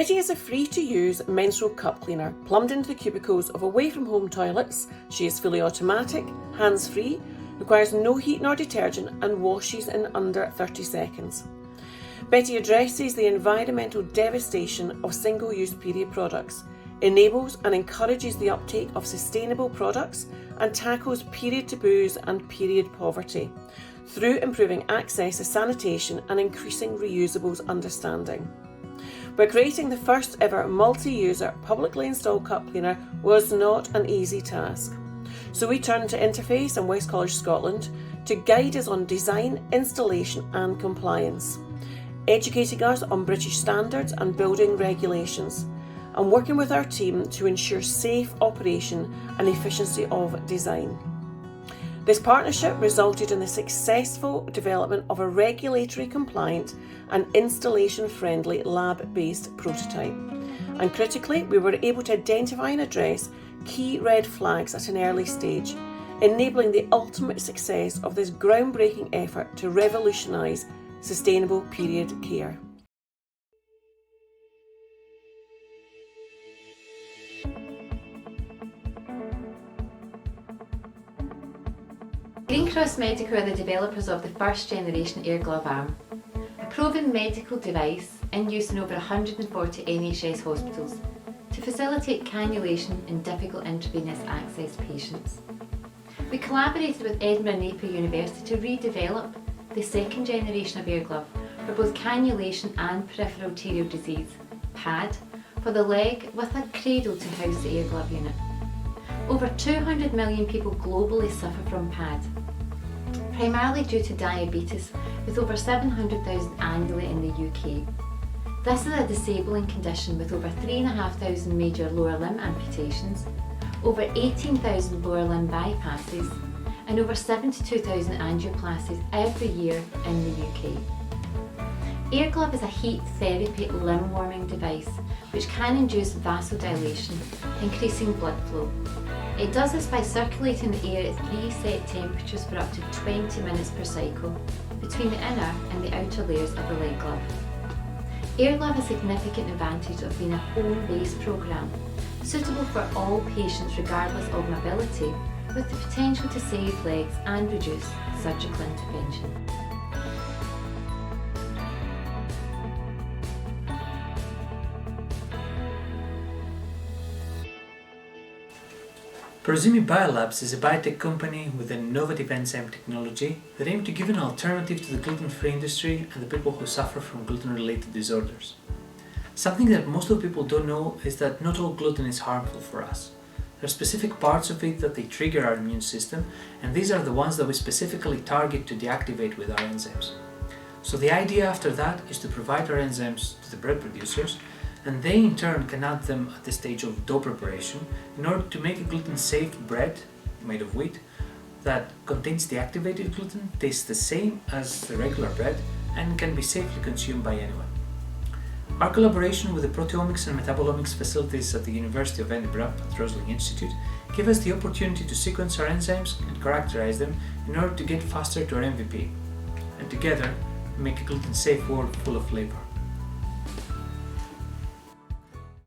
Bettii is a free-to-use menstrual cup cleaner plumbed into the cubicles of away-from-home toilets. She is fully automatic, hands-free, requires no heat nor detergent and washes in under 30 seconds. Bettii addresses the environmental devastation of single-use period products, enables and encourages the uptake of sustainable products, and tackles period taboos and period poverty through improving access to sanitation and increasing reusables understanding. But creating the first ever multi-user publicly installed cup cleaner was not an easy task. So we turned to Interface and West College Scotland to guide us on design, installation and compliance, educating us on British standards and building regulations, and working with our team to ensure safe operation and efficiency of design. This partnership resulted in the successful development of a regulatory compliant and installation friendly lab-based prototype. And critically, we were able to identify and address key red flags at an early stage, enabling the ultimate success of this groundbreaking effort to revolutionise sustainable period care. Cross Medico are the developers of the first generation air glove arm, a proven medical device in use in over 140 NHS hospitals to facilitate cannulation in difficult intravenous access patients. We collaborated with Edinburgh Napier University to redevelop the second generation of air glove for both cannulation and peripheral arterial disease, PAD, for the leg with a cradle to house the air glove unit. Over 200 million people globally suffer from PAD, primarily due to diabetes, with over 700,000 annually in the UK. This is a disabling condition with over 3,500 major lower limb amputations, over 18,000 lower limb bypasses, and over 72,000 angioplasties every year in the UK. Air glove is a heat therapy limb warming device which can induce vasodilation, increasing blood flow. It does this by circulating the air at 3 set temperatures for up to 20 minutes per cycle between the inner and the outer layers of the leg glove. Air glove has significant advantage of being a home-based programme, suitable for all patients regardless of mobility, with the potential to save legs and reduce surgical intervention. Prosimi Biolabs is a biotech company with an innovative enzyme technology that aims to give an alternative to the gluten-free industry and the people who suffer from gluten-related disorders. Something that most of the people don't know is that not all gluten is harmful for us. There are specific parts of it that they trigger our immune system, and these are the ones that we specifically target to deactivate with our enzymes. So the idea after that is to provide our enzymes to the bread producers, and they in turn can add them at the stage of dough preparation in order to make a gluten-safe bread made of wheat that contains deactivated gluten, tastes the same as the regular bread, and can be safely consumed by anyone. Our collaboration with the proteomics and metabolomics facilities at the University of Edinburgh at Roslin Institute gave us the opportunity to sequence our enzymes and characterize them in order to get faster to our MVP, and together make a gluten-safe world full of flavor.